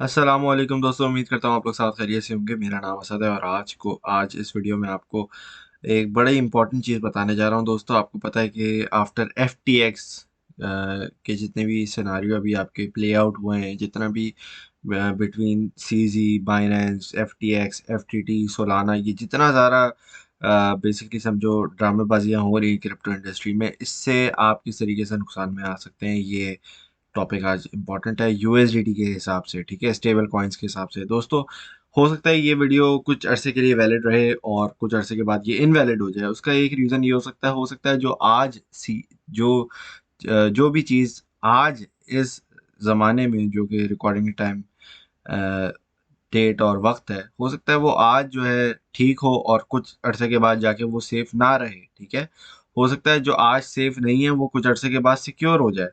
अस्सलामुअलैकुम दोस्तों, उम्मीद करता हूँ आप लोग साथ खैरियत से होंगे। मेरा नाम असद है और आज इस वीडियो में आपको एक बड़ी इंपॉर्टेंट चीज़ बताने जा रहा हूँ। दोस्तों, आपको पता है कि आफ्टर FTX के जितने भी सिनारियो अभी आपके प्ले आउट हुए हैं, जितना भी between CZ, Binance, FTX, FTT, Solana, ये जितना ज़्यादा बेसिकली समझो ड्रामेबाजियाँ हो रही हैं क्रिप्टो इंडस्ट्री में, इससे आप किस तरीके से नुकसान में आ सकते हैं, ये टॉपिक आज इम्पॉर्टेंट है USDT के हिसाब से। ठीक है, स्टेबल कॉइन्स के हिसाब से। दोस्तों, हो सकता है ये वीडियो कुछ अरसे के लिए वैलिड रहे और कुछ अरसे के बाद ये इनवैलिड हो जाए। उसका एक रीज़न ये हो सकता है जो आज सी जो जो भी चीज़ आज इस ज़माने में जो कि रिकॉर्डिंग टाइम डेट और वक्त है, हो सकता है वो आज जो है ठीक हो और कुछ अरसे के बाद जाके वो सेफ ना रहे। ठीक है, हो सकता है जो आज सेफ नहीं है वो कुछ अरसे के बाद सिक्योर हो जाए।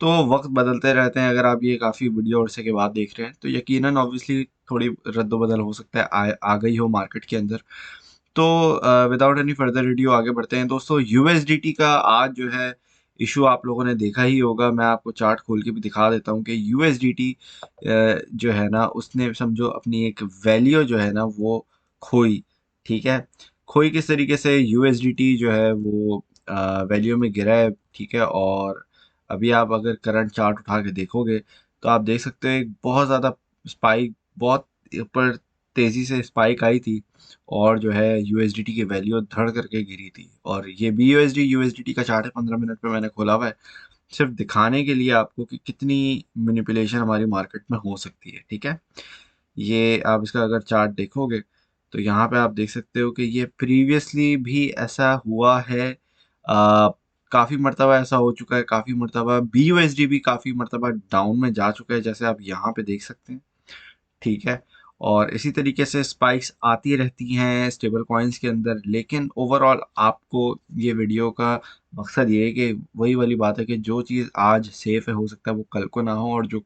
तो वक्त बदलते रहते हैं। अगर आप ये काफ़ी वीडियो अरसे के बाद देख रहे हैं तो यकीनन ऑब्वियसली थोड़ी रद्द-बदल हो सकता है, आ गई हो मार्केट के अंदर। तो विदाउट एनी फर्दर रिड्यू आगे बढ़ते हैं। दोस्तों, यूएसडीटी का आज जो है इशू आप लोगों ने देखा ही होगा। मैं आपको चार्ट खोल के भी दिखा देता हूँ कि यूएसडीटी जो है ना, उसने समझो अपनी एक वैल्यू जो है ना वो खोई। ठीक है, खोई किस तरीके से? यूएसडीटी जो है वो वैल्यू में गिरा है। ठीक है, और अभी आप अगर करंट चार्ट उठा के देखोगे तो आप देख सकते हो एक बहुत ज़्यादा स्पाइक, बहुत ऊपर तेज़ी से स्पाइक आई थी और जो है यूएसडीटी की वैल्यू धड़ करके गिरी थी। और ये BUSD यूएसडीटी का चार्ट है, 15 मिनट पे मैंने खोला हुआ है, सिर्फ दिखाने के लिए आपको कि कितनी मैनिपुलेशन हमारी मार्केट में हो सकती है। ठीक है, ये आप इसका अगर चार्ट देखोगे तो यहाँ पे आप देख सकते हो कि ये प्रीवियसली भी ऐसा हुआ है। काफ़ी मर्तबा ऐसा हो चुका है, काफ़ी मर्तबा BUSD भी काफ़ी मर्तबा डाउन में जा चुका है, जैसे आप यहाँ पे देख सकते हैं। ठीक है, और इसी तरीके से स्पाइक्स आती रहती हैं स्टेबल कॉइन्स के अंदर। लेकिन ओवरऑल आपको ये वीडियो का मकसद ये है कि वही वाली बात है कि जो चीज़ आज सेफ है हो सकता है वो कल को ना हो, और जो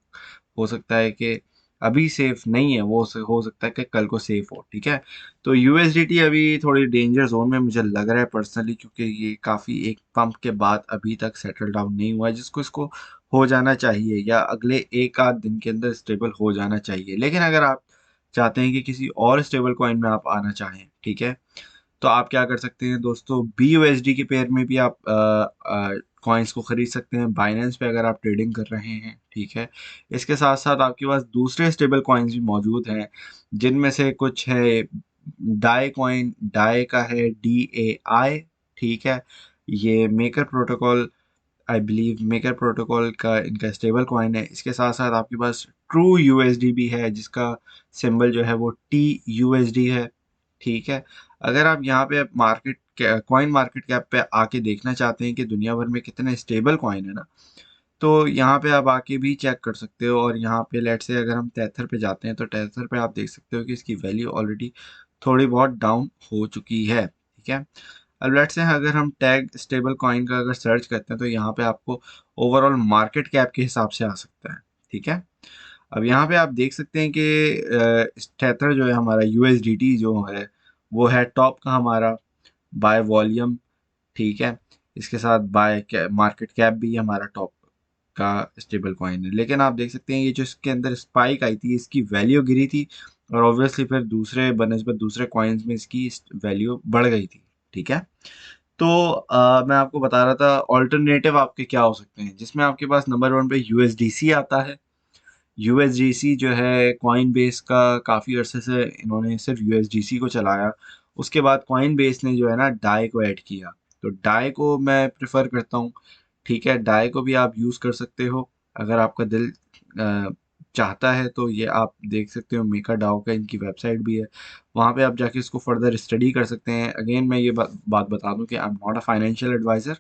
हो सकता है कि अभी सेफ नहीं है वो हो सकता है कि कल को सेफ हो। ठीक है, तो यूएसडीटी अभी थोड़ी डेंजर जोन में मुझे लग रहा है पर्सनली, क्योंकि ये काफ़ी एक पंप के बाद अभी तक सेटल डाउन नहीं हुआ है, जिसको इसको हो जाना चाहिए या अगले एक आध दिन के अंदर स्टेबल हो जाना चाहिए। लेकिन अगर आप चाहते हैं कि किसी और स्टेबल कॉइन में आप आना चाहें, ठीक है, तो आप क्या कर सकते हैं दोस्तों, BUSD के पेयर में भी आप कॉइन्स को खरीद सकते हैं बाइनेंस पे अगर आप ट्रेडिंग कर रहे हैं। ठीक है, इसके साथ साथ आपके पास दूसरे स्टेबल कॉइन्स भी मौजूद हैं, जिनमें से कुछ है डाई कॉइन। डाई का है DAI। ठीक है, ये maker protocol, I believe maker protocol का इनका स्टेबल कॉइन है। इसके साथ साथ आपके पास ट्रू यूएसडी भी है, जिसका सिंबल जो है वो TUSD है। ठीक है, अगर आप यहाँ पे मार्केट कॉइन मार्केट कैप पे आके देखना चाहते हैं कि दुनिया भर में कितने स्टेबल कॉइन है ना, तो यहाँ पे आप आके भी चेक कर सकते हो। और यहाँ पे लेट से अगर हम टेथर पे जाते हैं तो टेथर पे आप देख सकते हो कि इसकी वैल्यू ऑलरेडी थोड़ी बहुत डाउन हो चुकी है। ठीक है, अब लेट्स से अगर हम टैग स्टेबल कॉइन का अगर सर्च करते हैं तो यहाँ पे आपको ओवरऑल मार्केट कैप के हिसाब से आ सकता है। ठीक है, अब यहाँ पे आप देख सकते हैं कि स्टेथर जो है हमारा USDT जो है वो है टॉप का हमारा बाय वॉल्यूम। ठीक है, इसके साथ बाय मार्केट कैप भी हमारा टॉप का स्टेबल कॉइन है। लेकिन आप देख सकते हैं ये जो इसके अंदर स्पाइक आई थी इसकी वैल्यू गिरी थी, और ऑब्वियसली फिर दूसरे बनस्बत दूसरे कॉइन्स में इसकी वैल्यू बढ़ गई थी। ठीक है, तो मैं आपको बता रहा था ऑल्टरनेटिव आपके क्या हो सकते हैं, जिसमें आपके पास नंबर वन पे USDC आता है। USDC जो है कॉइन बेस का काफ़ी अरसे से इन्होंने सिर्फ USDC को चलाया। उसके बाद कॉइन बेस ने जो है ना डाई को ऐड किया, तो डाई को मैं प्रेफर करता हूँ। ठीक है, डाई को भी आप यूज़ कर सकते हो अगर आपका दिल अ, चाहता है। तो ये आप देख सकते हो, मेका डाओ का इनकी वेबसाइट भी है, वहाँ पे आप जाके इसको फर्दर स्टडी कर सकते हैं। अगेन मैं ये बात बता दूँ कि I am not a financial advisor,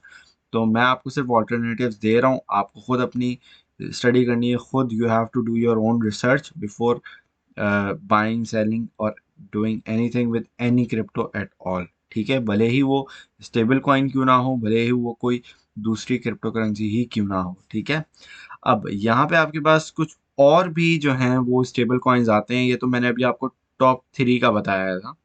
तो मैं आपको सिर्फ ऑल्टरनेटिव्स दे रहा हूँ। आपको खुद अपनी स्टडी करनी है, खुद you have to do your own research before buying, selling और doing anything with any crypto at all. ठीक है, भले ही वो स्टेबल कॉइन क्यों ना हो, भले ही वो कोई दूसरी क्रिप्टो करेंसी ही क्यों ना हो। ठीक है, अब यहाँ पे आपके पास कुछ और भी जो हैं वो स्टेबल कॉइन्स आते हैं। ये तो मैंने अभी आपको टॉप 3 का बताया था।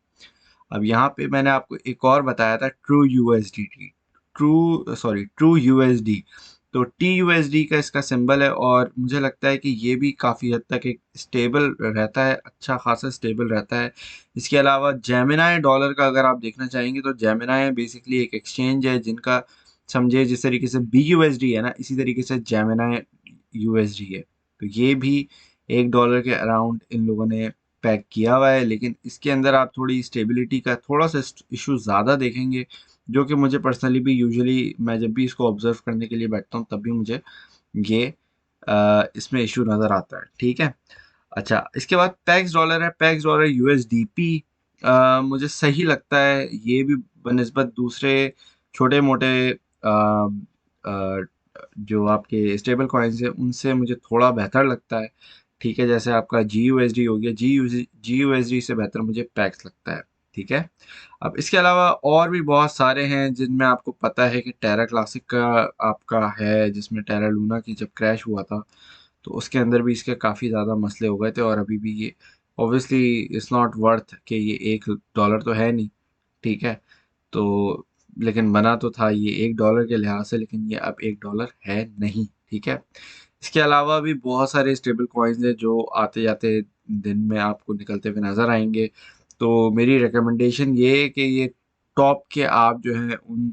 अब यहाँ पे मैंने आपको एक और बताया था, ट्रू यूएसडी। ट्रू यूएसडी, तो TUSD का इसका सिंबल है और मुझे लगता है कि ये भी काफ़ी हद तक एक स्टेबल रहता है, अच्छा खासा स्टेबल रहता है। इसके अलावा जेमिनाई डॉलर का अगर आप देखना चाहेंगे तो जेमिनाई बेसिकली एक एक्सचेंज है जिनका समझे जिस तरीके से BUSD है ना, इसी तरीके से जेमिनाई USD है। तो ये भी $1 के अराउंड इन लोगों ने पैक किया हुआ है, लेकिन इसके अंदर आप थोड़ी स्टेबिलिटी का थोड़ा सा इशू ज़्यादा देखेंगे, जो कि मुझे पर्सनली भी यूजुअली मैं जब भी इसको ऑब्जर्व करने के लिए बैठता हूँ तब भी मुझे ये इसमें इशू नज़र आता है। ठीक है। अच्छा, इसके बाद पैक्स डॉलर है, पैक्स डॉलर USDP मुझे सही लगता है, ये भी बनिस्बत दूसरे छोटे मोटे जो आपके स्टेबल कॉइन्स है उनसे मुझे थोड़ा बेहतर लगता है। ठीक है, जैसे आपका GUSD हो गया, GUSD से बेहतर मुझे पैक्स लगता है। ठीक है। अब इसके अलावा और भी बहुत सारे हैं जिनमें आपको पता है कि टेरा क्लासिक का आपका है, जिसमें टेरा लूना की जब क्रैश हुआ था तो उसके अंदर भी इसके काफ़ी ज़्यादा मसले हो गए थे, और अभी भी ये ऑब्वियसली इट्स नॉट वर्थ कि ये $1 तो है नहीं। ठीक है। तो लेकिन बना तो था ये $1 के लिहाज से, लेकिन ये अब $1 है नहीं। ठीक है। इसके अलावा भी बहुत सारे स्टेबल कॉइन्स हैं जो आते जाते दिन में आपको निकलते हुए नज़र आएंगे। तो मेरी रिकमेंडेशन ये है कि ये टॉप के आप जो है उन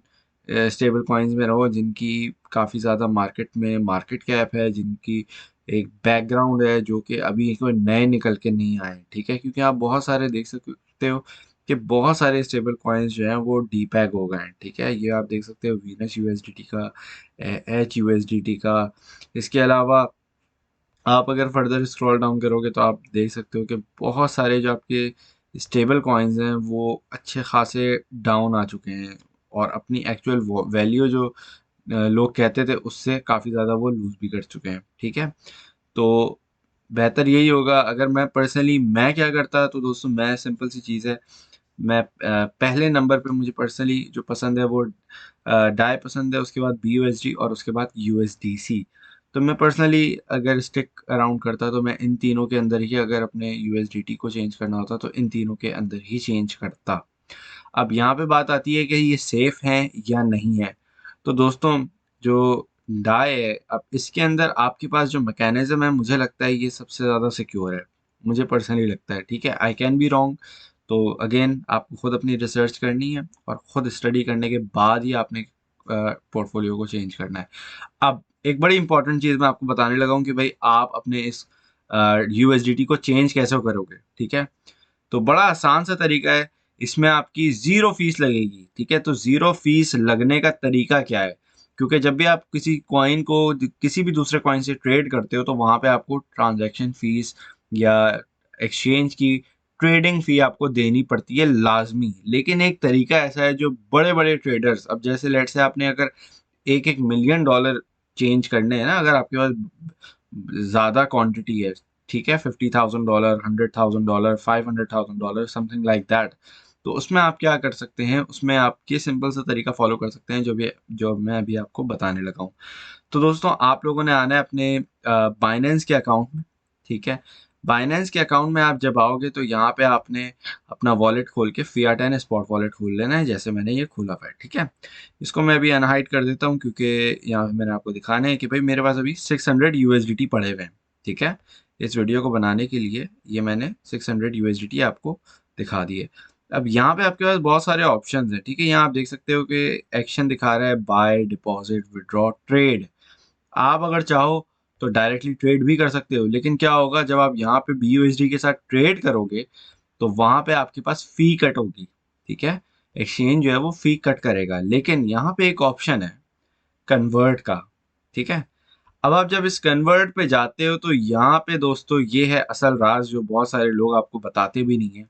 स्टेबल कॉइन्स में रहो जिनकी काफ़ी ज़्यादा मार्केट में मार्केट कैप है, जिनकी एक बैकग्राउंड है, जो कि अभी कोई नए निकल के नहीं आए। ठीक है, क्योंकि आप बहुत सारे देख सकते हो कि बहुत सारे स्टेबल कॉइन्स जो हैं वो डीपैग हो गए हैं। ठीक है, ये आप देख सकते हो वीनस USDT का, HUSDT का। इसके अलावा आप अगर फर्दर स्क्रॉल डाउन करोगे तो आप देख सकते हो कि बहुत सारे जो आपके स्टेबल कॉइन्स हैं वो अच्छे खासे डाउन आ चुके हैं, और अपनी एक्चुअल वैल्यू जो लोग कहते थे उससे काफ़ी ज़्यादा वो लूज़ भी कर चुके हैं। ठीक है। तो बेहतर यही होगा, अगर मैं क्या करता तो दोस्तों, मैं सिंपल सी चीज़ है, मैं पहले नंबर पे मुझे पर्सनली जो पसंद है वो डाई पसंद है, उसके बाद BUSD और उसके बाद USDC। तो मैं पर्सनली अगर स्टिक अराउंड करता तो मैं इन तीनों के अंदर ही, अगर अपने USDT को चेंज करना होता तो इन तीनों के अंदर ही चेंज करता। अब यहाँ पे बात आती है कि ये सेफ हैं या नहीं है। तो दोस्तों, जो डाई है, अब इसके अंदर आपके पास जो मैकेनिज्म है मुझे लगता है ये सबसे ज़्यादा सिक्योर है, मुझे पर्सनली लगता है। ठीक है, आई कैन बी रॉन्ग। तो अगेन आपको खुद अपनी रिसर्च करनी है और खुद स्टडी करने के बाद ही आपने पोर्टफोलियो को चेंज करना है। अब एक बड़ी इंपॉर्टेंट चीज़ मैं आपको बताने लगा हूँ कि भाई आप अपने इस USDT को चेंज कैसे करोगे। ठीक है, तो बड़ा आसान सा तरीका है, इसमें आपकी ज़ीरो फीस लगेगी। ठीक है, तो ज़ीरो फीस लगने का तरीका क्या है, क्योंकि जब भी आप किसी कॉइन को किसी भी दूसरे कॉइन से ट्रेड करते हो तो वहाँ पे आपको ट्रांजैक्शन फीस या एक्सचेंज की ट्रेडिंग फ़ी आपको देनी पड़ती है लाजमी। लेकिन एक तरीका ऐसा है जो बड़े बड़े ट्रेडर्स, अब जैसे लेट से आपने अगर $1 $1 मिलियन चेंज करने हैं ना, अगर आपके पास ज़्यादा क्वांटिटी है, ठीक है, $50,000, $100,000, $500,000, समथिंग लाइक दैट, तो उसमें आप क्या कर सकते हैं, उसमें आप ये सिंपल सा तरीका फॉलो कर सकते हैं जो मैं अभी आपको बताने लगा हूँ। तो दोस्तों, आप लोगों ने आना है अपने बाइनेंस के अकाउंट में। ठीक है, बाइनेंस के अकाउंट में आप जब आओगे तो यहाँ पे आपने अपना वॉलेट खोल के फियाट एंड स्पॉट वॉलेट खोल लेना है, जैसे मैंने ये खोला हुआ है। ठीक है, इसको मैं अभी अनहाइड कर देता हूँ क्योंकि यहाँ पे मैंने आपको दिखाना है कि भाई मेरे पास अभी 600 USDT पड़े हुए हैं। ठीक है, इस वीडियो को बनाने के लिए ये मैंने 600 USDT आपको दिखा दिए। अब यहाँ पे आपके पास बहुत सारे ऑप्शंस हैं। ठीक है, यहाँ आप देख सकते हो कि एक्शन दिखा रहा है, बाय, डिपॉजिट, विड्रॉ, ट्रेड। आप अगर चाहो तो डायरेक्टली ट्रेड भी कर सकते हो, लेकिन क्या होगा जब आप यहाँ पे BUSD के साथ ट्रेड करोगे तो वहाँ पे आपके पास फ़ी कट होगी। ठीक है, एक्सचेंज जो है वो फ़ी कट करेगा, लेकिन यहाँ पे एक ऑप्शन है कन्वर्ट का। ठीक है, अब आप जब इस कन्वर्ट पे जाते हो तो यहाँ पे दोस्तों ये है असल राज जो बहुत सारे लोग आपको बताते भी नहीं है।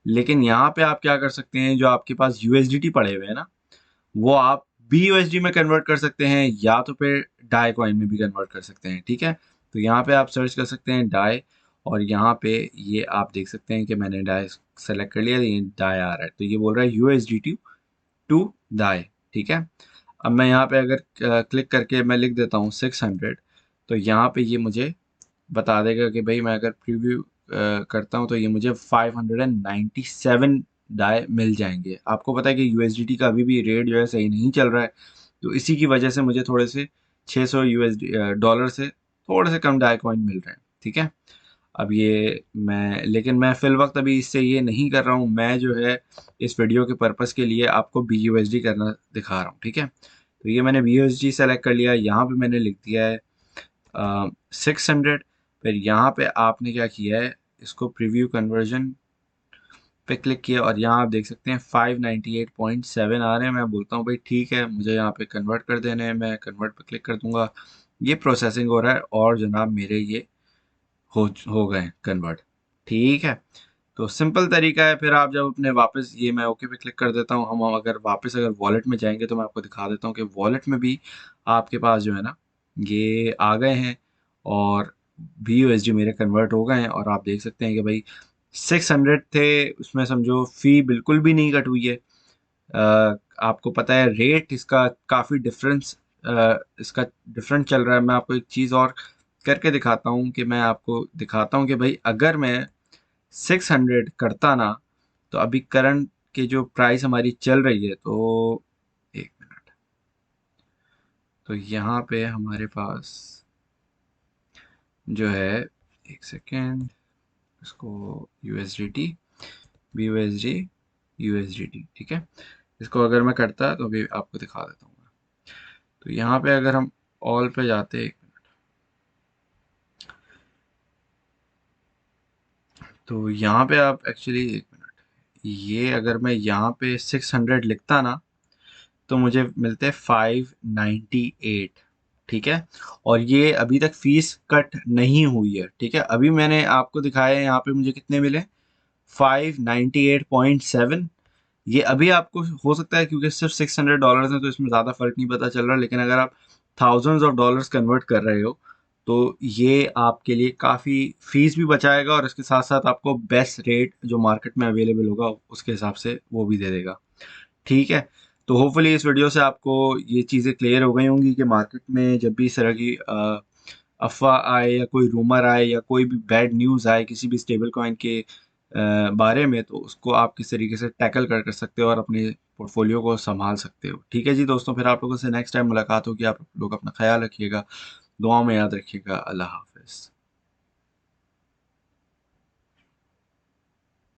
लेकिन यहाँ पे आप क्या कर सकते हैं, जो आपके पास USDT पड़े हुए हैं ना, वो आप BUSD में कन्वर्ट कर सकते हैं या तो फिर डाई कॉइन में भी कन्वर्ट कर सकते हैं। ठीक है, तो यहाँ पे आप सर्च कर सकते हैं डाई, और यहाँ पे ये आप देख सकते हैं कि मैंने डाई सेलेक्ट कर लिया, ये डाई आ रहा है, तो ये बोल रहा है USDT टू डाई। ठीक है, अब मैं यहाँ पे अगर क्लिक करके मैं लिख देता हूँ 600, तो यहाँ पे ये मुझे बता देगा कि भाई मैं अगर प्रीव्यू करता हूँ तो ये मुझे 597 डाई मिल जाएंगे। आपको पता है कि USDT का अभी भी रेट जो है सही नहीं चल रहा है, तो इसी की वजह से मुझे थोड़े से $600 डॉलर से थोड़े से कम डाई कॉइन मिल रहे हैं, ठीक है। अब ये मैं लेकिन मैं फिल वक्त अभी इससे ये नहीं कर रहा हूँ, मैं जो है इस वीडियो के पर्पज़ के लिए आपको BUSD करना दिखा रहा हूँ, ठीक है। तो ये मैंने BUSD सेलेक्ट कर लिया, यहाँ पे मैंने लिख दिया है 600। फिर यहाँ पे आपने क्या किया है, इसको प्रीव्यू कन्वर्जन पे क्लिक किया और यहाँ आप देख सकते हैं 598.7 आ रहे हैं। मैं बोलता हूँ भाई ठीक है, मुझे यहाँ पे कन्वर्ट कर देने हैं, मैं कन्वर्ट पे क्लिक कर दूंगा। ये प्रोसेसिंग हो रहा है और जनाब मेरे ये हो गए कन्वर्ट, ठीक है। तो सिंपल तरीका है। फिर आप जब अपने वापस, ये मैं ओके पे क्लिक कर देता हूँ, हम अगर वापस अगर वॉलेट में जाएंगे तो मैं आपको दिखा देता हूँ कि वॉलेट में भी आपके पास जो है ना ये आ गए हैं और BUSD मेरे कन्वर्ट हो गए हैं। और आप देख सकते हैं कि भाई 600 थे, उसमें समझो फ़ी बिल्कुल भी नहीं कट हुई है। आपको पता है रेट इसका काफ़ी डिफरेंस, इसका डिफरेंट चल रहा है। मैं आपको एक चीज़ और करके दिखाता हूँ कि मैं आपको दिखाता हूँ कि भाई अगर मैं 600 करता ना, तो अभी करंट की जो प्राइस हमारी चल रही है, तो एक मिनट, तो यहाँ पे हमारे पास जो है, एक सेकेंड, इसको USDT BUSD USDT, ठीक है। इसको अगर मैं करता तो अभी आपको दिखा देता हूँ मैं। तो यहाँ पे अगर हम ऑल पे जाते, तो यहाँ पे आप एक्चुअली एक मिनट, ये अगर मैं यहाँ पे 600 लिखता ना, तो मुझे मिलते 598, ठीक है। और ये अभी तक फीस कट नहीं हुई है, ठीक है। अभी मैंने आपको दिखाया है यहाँ पे मुझे कितने मिले, 598.7। ये अभी आपको हो सकता है क्योंकि सिर्फ $600 है तो इसमें ज़्यादा फर्क नहीं पता चल रहा, लेकिन अगर आप थाउजेंड्स ऑफ डॉलर्स कन्वर्ट कर रहे हो तो ये आपके लिए काफ़ी फीस भी बचाएगा और इसके साथ साथ आपको बेस्ट रेट जो मार्केट में अवेलेबल होगा उसके हिसाब से वो भी दे देगा, ठीक है। तो होपफुली इस वीडियो से आपको ये चीज़ें क्लियर हो गई होंगी कि मार्केट में जब भी इस तरह की अफवाह आए या कोई रूमर आए या कोई भी बैड न्यूज़ आए किसी भी स्टेबल कॉइन के बारे में, तो उसको आप किस तरीके से टैकल कर सकते हो और अपने पोर्टफोलियो को संभाल सकते हो, ठीक है जी दोस्तों। फिर आप लोगों से नेक्स्ट टाइम मुलाकात होगी। आप लोग अपना ख्याल रखिएगा, दुआ में याद रखिएगा। अल्लाह हाफिज़।